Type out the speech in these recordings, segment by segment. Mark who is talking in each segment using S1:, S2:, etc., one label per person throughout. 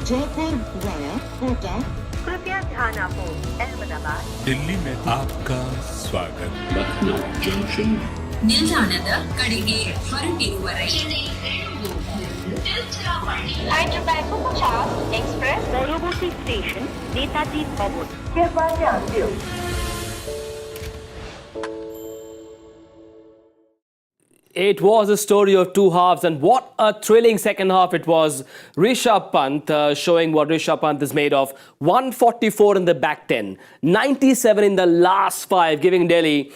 S1: Jaipur via Kota.
S2: कृपया ध्यान आपो अहमदाबाद
S3: दिल्ली में आपका स्वागत।
S4: लखनऊ जंक्शन
S5: ನಿಲ್ದಾಣದ ಕಡೆಗೆ ಹೊರಟಿರುವವರೇ
S2: Hyderabad Superfast Express পরবর্তী স্টেশন নেতাজি ভবন। कृपया ध्यान दियो।
S6: It was a story of two halves, and what a thrilling second half it was. Rishabh Pant showing what Rishabh Pant is made of. 144 in the back 10, 97 in the last 5, giving Delhi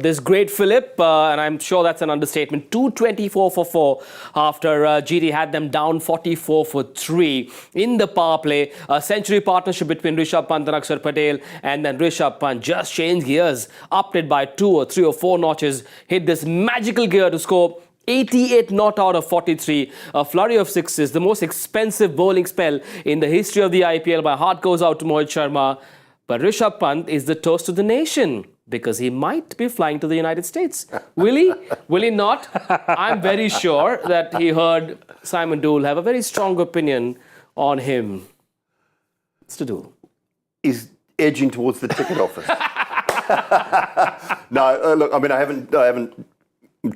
S6: this great fillip, and I'm sure that's an understatement. 224 for 4 after GT had them down 44 for 3 in the power play. A century partnership between Rishabh Pant and Axar Patel, and then Rishabh Pant just changed gears, upped it by 2 or 3 or 4 notches, hit this magical gear to score 88 not out of 43. A flurry of sixes, the most expensive bowling spell in the history of the IPL. My heart goes out to Mohit Sharma. But Rishabh Pant is the toast of the nation, because he might be flying to the United States. Will he? Will he not? I'm very sure that he heard Simon Doull have a very strong opinion on him. Mr. Doull.
S7: He's edging towards the ticket office. No, look, I mean, I haven't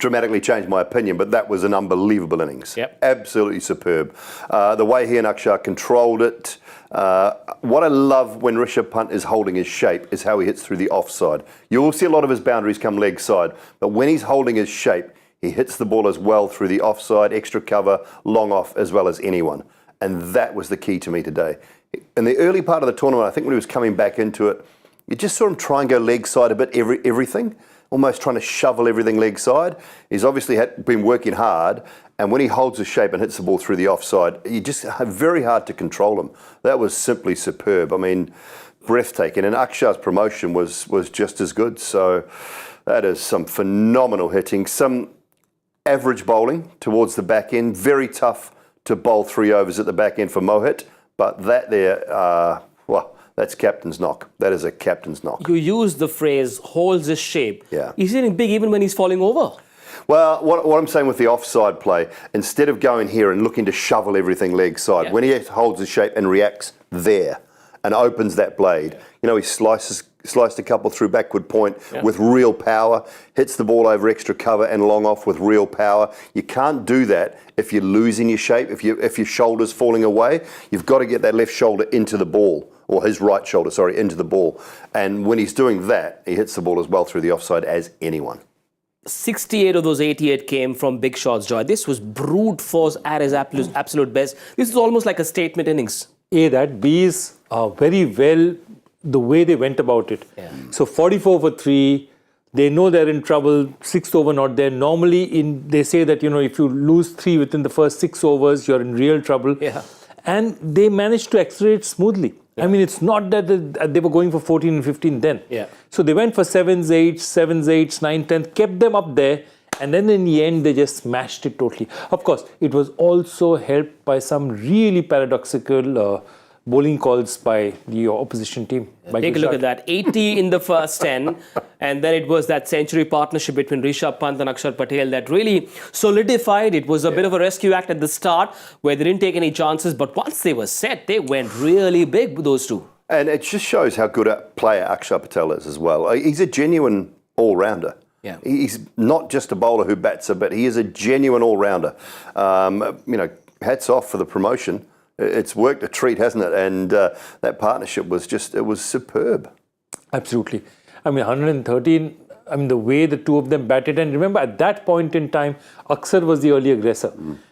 S7: dramatically changed my opinion, but that was an unbelievable innings.
S6: Yep.
S7: Absolutely superb. The way he and Axar controlled it. What I love when Rishabh Pant is holding his shape is how he hits through the offside. You will see a lot of his boundaries come leg side, but when he's holding his shape, he hits the ball as well through the offside, extra cover, long off, as well as anyone. And that was the key to me today. In the early part of the tournament, I think when he was coming back into it, you just saw him try and go leg side a bit, everything. Almost trying to shovel everything leg side. He's obviously been working hard, and when he holds his shape and hits the ball through the offside, you just very hard to control him. That was simply superb. I mean, breathtaking. And Akshar's promotion was just as good. So that is some phenomenal hitting. Some average bowling towards the back end. Very tough to bowl 3 overs at the back end for Mohit, but that there, well, that's captain's knock. That is a captain's knock.
S6: You use the phrase holds his shape.
S7: Yeah.
S6: He's hitting big even when he's falling over.
S7: Well, what I'm saying with the offside play, instead of going here and looking to shovel everything leg side, when he holds his shape and reacts there and opens that blade, you know, he sliced a couple through backward point with real power, hits the ball over extra cover and long off with real power. You can't do that if you're losing your shape, if your shoulder's falling away. You've got to get that left shoulder into the ball, or his right shoulder, sorry, into the ball. And when he's doing that, he hits the ball as well through the offside as anyone.
S6: 68 of those 88 came from big shots, Joy. This was brute force at his absolute best. This is almost like a statement innings.
S8: That B is very well the way they went about it.
S6: Yeah.
S8: So 44 for 3, they know they're in trouble, 6th over not there. Normally, they say that, you know, if you lose 3 within the first 6 overs, you're in real trouble.
S6: Yeah.
S8: And they managed to accelerate smoothly. I mean, it's not that they were going for 14 and 15 then.
S6: Yeah.
S8: So they went for 7s, 8s, 7s, 8s, 9, 10, kept them up there. And then in the end, they just smashed it totally. Of course, it was also helped by some really paradoxical bowling calls by the opposition team. By
S6: Take a look
S8: Gujarat.
S6: at that. 80 in the first 10. And then it was that century partnership between Rishabh Pant and Axar Patel that really solidified. It was a bit of a rescue act at the start where they didn't take any chances. But once they were set, they went really big with those two.
S7: And it just shows how good a player Axar Patel is as well. He's a genuine all-rounder.
S6: Yeah.
S7: He's not just a bowler who bats, but he is a genuine all-rounder. You know, hats off for the promotion. It's worked a treat, hasn't it? And that partnership was it was superb.
S8: Absolutely. I mean, 113, I mean, the way the two of them batted. And remember, at that point in time, Axar was the early aggressor.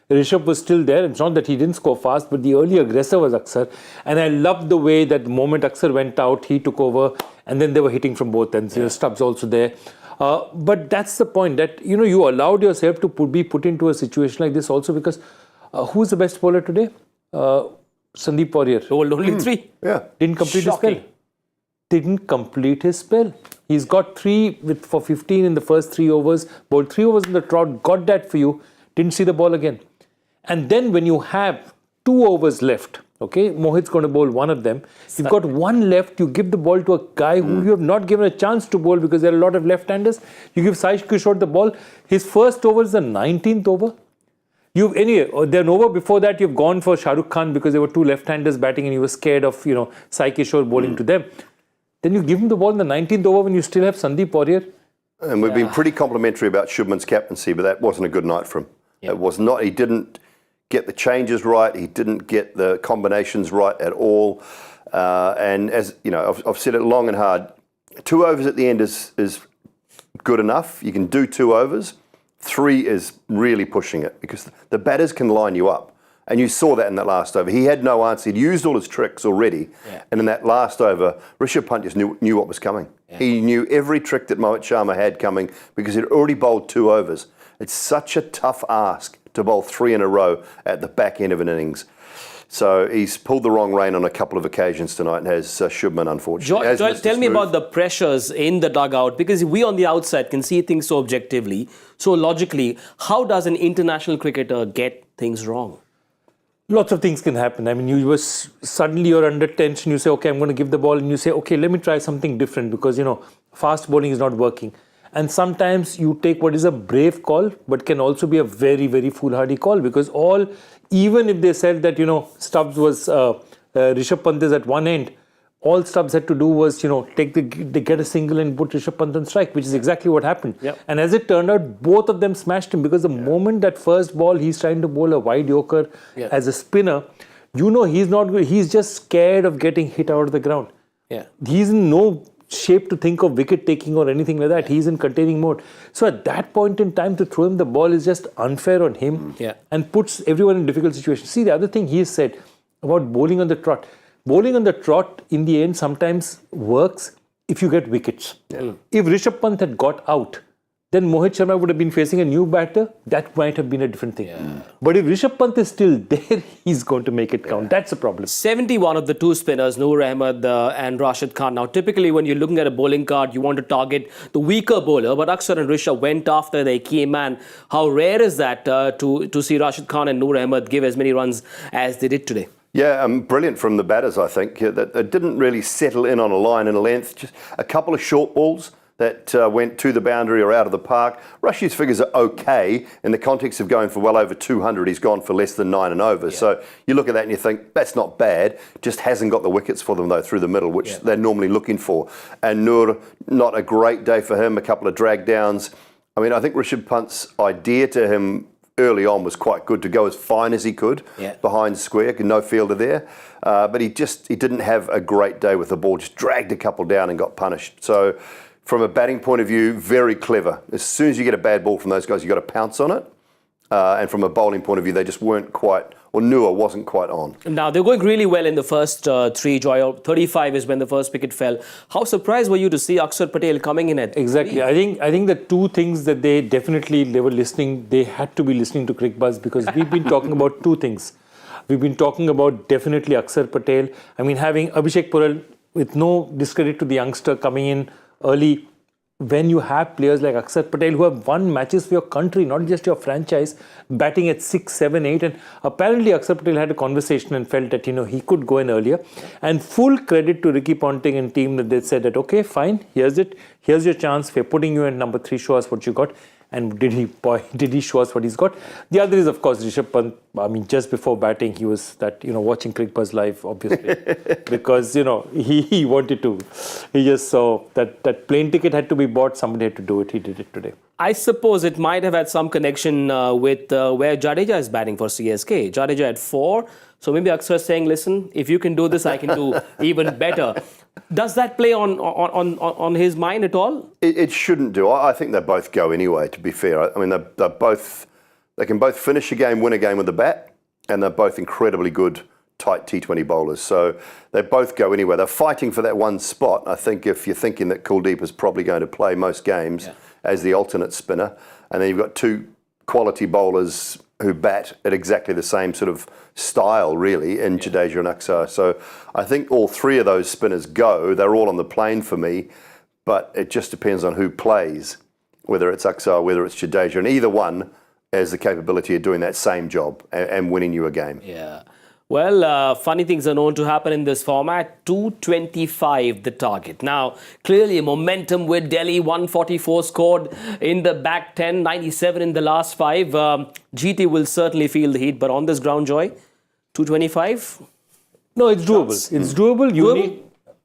S8: Rishabh was still there. It's not that he didn't score fast, but the early aggressor was Axar. And I loved the way that the moment Axar went out, he took over. And then they were hitting from both ends. You know, Stubbs also there. But that's the point, that, you know, you allowed yourself to be put into a situation like this also, because who's the best bowler today? Sandeep Warrior.
S6: Only 3.
S7: Yeah.
S8: Didn't complete his
S6: Shocking.
S8: spell. Didn't complete his spell. He's got 3 for 15 in the first 3 overs. Bowled 3 overs in the trot. Got that for you. Didn't see the ball again. And then when you have 2 overs left, okay, Mohit's going to bowl one of them. You've got 1 left. You give the ball to a guy who you have not given a chance to bowl because there are a lot of left-handers. You give Kishore the ball. His first over is the 19th over. Then over before that, you've gone for Shah Rukh Khan because there were two left-handers batting and you were scared of, Sai Kishore bowling to them. Then you give him the ball in the 19th over when you still have Sandeep Warrior.
S7: And we've been pretty complimentary about Shubman's captaincy, but that wasn't a good night for him. It was not. He didn't get the changes right. He didn't get the combinations right at all. And as you know, I've said it long and hard. 2 overs at the end is good enough. You can do 2 overs. 3 is really pushing it because the batters can line you up. And you saw that in that last over. He had no answer. He'd used all his tricks already. Yeah. And in that last over, Rishabh Pant just knew what was coming. Yeah. He knew every trick that Mohit Sharma had coming because he'd already bowled 2 overs. It's such a tough ask to bowl 3 in a row at the back end of an innings. So he's pulled the wrong rein on a couple of occasions tonight and has Shubman, unfortunately.
S6: Joy, tell me about the pressures in the dugout, because we on the outside can see things so objectively, so logically. How does an international cricketer get things wrong?
S8: Lots of things can happen. I mean, suddenly you're under tension. You say, okay, I'm going to give the ball. And you say, okay, let me try something different because, fast bowling is not working. And sometimes you take what is a brave call, but can also be a very, very foolhardy call because even if they said that, Stubbs was, Rishabh Pant is at one end, all Stubbs had to do was, get a single and put Rishabh Pant on strike, which is exactly what happened. Yep. And as it turned out, both of them smashed him because the moment that first ball, he's trying to bowl a wide yorker as a spinner, he's not good. He's just scared of getting hit out of the ground. Yeah. He's in no shape to think of wicket taking or anything like that. He's in containing mode. So at that point in time, to throw him the ball is just unfair on him and puts everyone in difficult situations. See, the other thing he said about bowling on the trot. Bowling on the trot, in the end, sometimes works if you get wickets. Yeah. If Rishabh Pant had got out, then Mohit Sharma would have been facing a new batter. That might have been a different thing. Yeah. But if Rishabh Pant is still there, he's going to make it count. That's the problem.
S6: 71 of the 2 spinners, Noor Ahmed and Rashid Khan. Now, typically when you're looking at a bowling card, you want to target the weaker bowler. But Axar and Rishabh went after their key man. How rare is that to see Rashid Khan and Noor Ahmed give as many runs as they did today?
S7: Yeah, brilliant from the batters, I think. That they didn't really settle in on a line and a length. Just a couple of short balls that went to the boundary or out of the park. Rashid's figures are okay in the context of going for well over 200. He's gone for less than 9 and over. Yeah. So you look at that and you think, that's not bad. Just hasn't got the wickets for them, though, through the middle, which they're normally looking for. And Noor, not a great day for him. A couple of drag downs. I mean, I think Rishabh Pant's idea to him early on was quite good to go as fine as he could behind square, no fielder there. But he didn't have a great day with the ball, just dragged a couple down and got punished. So from a batting point of view, very clever. As soon as you get a bad ball from those guys, you've got to pounce on it. And from a bowling point of view, they just weren't quite, or Noor wasn't quite on.
S6: Now, they're going really well in the first 3, Joy. 35 is when the first wicket fell. How surprised were you to see Axar Patel coming in at
S8: Exactly. 3? I think the 2 things that they were listening, they had to be listening to Cricbuzz because we've been talking about 2 things. We've been talking about definitely Axar Patel. I mean, having Abhishek Purral, with no discredit to the youngster, coming in early. When you have players like Axar Patel who have won matches for your country, not just your franchise, batting at 6, 7, 8. And apparently Axar Patel had a conversation and felt that, he could go in earlier. And full credit to Ricky Ponting and team that they said that, okay, fine, here's it. Here's your chance. We're putting you in number 3. Show us what you got. And did he show us what he's got? The other is, of course, Rishabh Pant. I mean, just before batting, he was watching Cricbuzz live, obviously, because, he wanted to. He just saw that plane ticket had to be bought. Somebody had to do it. He did it today.
S6: I suppose it might have had some connection with where Jadeja is batting for CSK. Jadeja at 4. So maybe Axar is saying, listen, if you can do this, I can do even better. Does that play on his mind at all?
S7: It shouldn't do. I think they both go anyway, to be fair. I mean, they can both finish a game, win a game with the bat, and they're both incredibly good, tight T20 bowlers. So they both go anyway. They're fighting for that one spot. I think if you're thinking that Kuldeep is probably going to play most games as the alternate spinner, and then you've got 2 quality bowlers who bat at exactly the same sort of style, really, in Jadeja and Axar. So I think all 3 of those spinners go. They're all on the plane for me, but it just depends on who plays, whether it's Axar, whether it's Jadeja, and either one has the capability of doing that same job and winning you a game.
S6: Yeah. Well, funny things are known to happen in this format. 225 the target. Now, clearly momentum with Delhi. 144 scored in the back 10, 97 in the last 5. GT will certainly feel the heat, but on this ground, Joy, 225?
S8: No, it's doable. It's doable.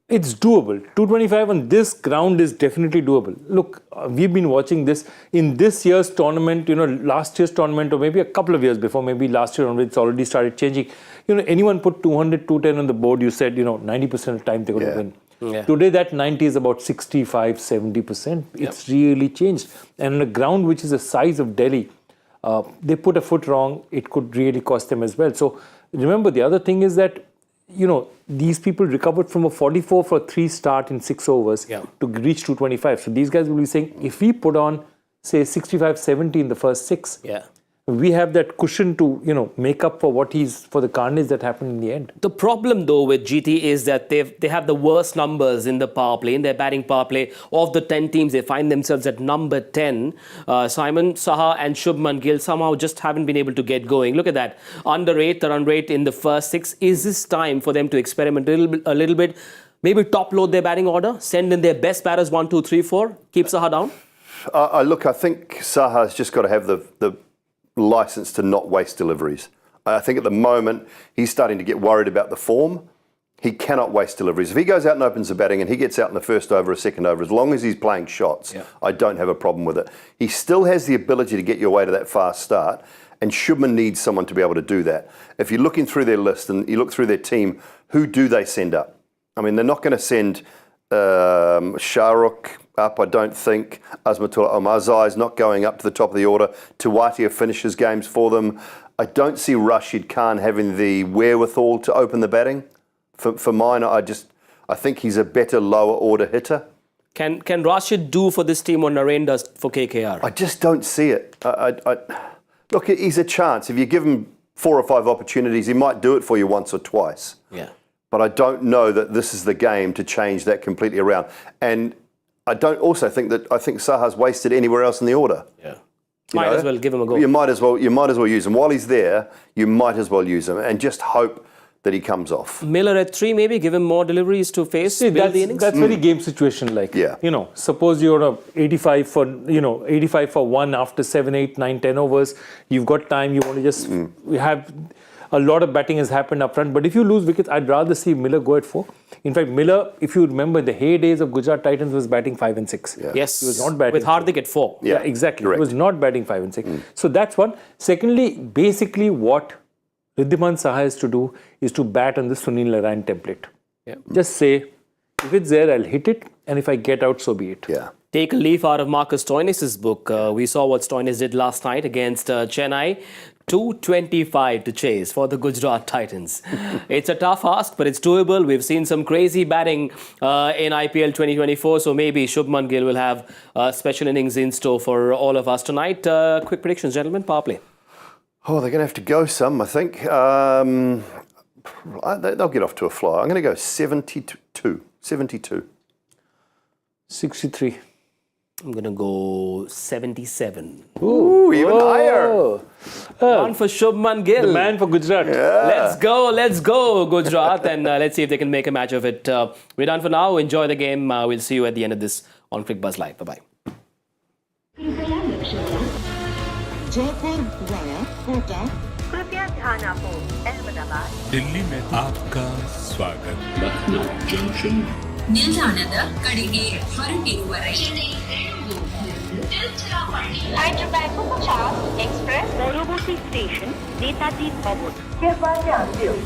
S8: It's doable. 225 on this ground is definitely doable. Look, we've been watching this in this year's tournament, last year's tournament, or maybe a couple of years before, maybe last year onwards, it's already started changing. Anyone put 200, 210 on the board, you said, 90% of the time they're going to win.
S6: Yeah.
S8: Today, that 90 is about 65, 70%. It's really changed. And on a ground which is the size of Delhi, they put a foot wrong, it could really cost them as well. So remember, the other thing is that, these people recovered from a 44 for a 3 start in 6 overs to reach 225. So these guys will be saying, if we put on, say, 65, 70 in the first 6, we have that cushion to, make up for for the carnage that happened in the end.
S6: The problem, though, with GT is that they have the worst numbers in the power play, in their batting power play. Of the 10 teams, they find themselves at number 10. Simon, Saha and Shubman Gill somehow just haven't been able to get going. Look at that. Under 8, the run rate in the first 6. Is this time for them to experiment a little bit? Maybe top load their batting order, send in their best batters 1, 2, 3, 4, keep Saha down?
S7: Look, I think Saha's just got to have the license to not waste deliveries. I think at the moment he's starting to get worried about the form. He cannot waste deliveries. If he goes out and opens the batting and he gets out in the first over or second over, as long as he's playing shots, I don't have a problem with it. He still has the ability to get your way to that fast start, and Shubman needs someone to be able to do that. If you're looking through their list and you look through their team, who do they send up? I mean, they're not going to send Shahrukh up, I don't think. Azmatullah Omarzai is not going up to the top of the order. Tewatia finishes games for them. I don't see Rashid Khan having the wherewithal to open the batting. For mine, I think he's a better lower order hitter.
S6: Can Rashid do for this team what Narain does for KKR?
S7: I just don't see it. Look, he's a chance. If you give him 4 or 5 opportunities, he might do it for you once or twice.
S6: Yeah.
S7: But I don't know that this is the game to change that completely around. And I don't also think Saha's wasted anywhere else in the order.
S6: Yeah. Might as well give him a go.
S7: You might as well use him. While he's there, you might as well use him and just hope that he comes off.
S6: Miller at 3, maybe give him more deliveries to face, build the innings.
S8: That's very game situation like.
S7: Yeah.
S8: Suppose you're 85 for 1 after 7, 8, 9, 10 overs. You've got time. You want to just have a lot of batting has happened up front. But if you lose wickets, I'd rather see Miller go at 4. In fact, Miller, if you remember, the heydays of Gujarat Titans was batting 5 and 6.
S7: Yeah.
S6: Yes.
S8: He was not batting.
S6: With Hardik at 4.
S8: Yeah, exactly.
S7: Correct.
S8: He was not batting 5 and 6. So that's one. Secondly, basically what Ridhiman Saha has to do is to bat on the Sunil Narine template.
S6: Yeah.
S8: Just say, if it's there, I'll hit it. And if I get out, so be it.
S7: Yeah.
S6: Take a leaf out of Marcus Stoinis' book. We saw what Stoinis did last night against Chennai. 225 to chase for the Gujarat Titans. It's a tough ask, but it's doable. We've seen some crazy batting in IPL 2024, so maybe Shubman Gill will have special innings in store for all of us tonight. Quick predictions, gentlemen. Power play.
S7: Oh, they're going to have to go some, I think. They'll get off to a fly. I'm going to go 72.
S8: 63.
S6: I'm going to go 77.
S7: Ooh, even higher.
S6: One for Shubman Gill.
S8: The man for Gujarat.
S6: Let's go, Gujarat, and let's see if they can make a match of it. We're done for now. Enjoy the game. We'll see you at the end of this on Cricbuzz Live. Bye-bye.
S1: Jaipur via Kota.
S2: कृपया ध्यान आपो अहमदाबाद
S3: दिल्ली में आपका स्वागत
S5: ನಿಲ್ದಾಣದ ಕಡೆಗೆ ಹೊರಟಿರುವವರೇ
S2: Hyderabad 50 Express পরবর্তী station Netaji ভবন। कृपया ध्यान दें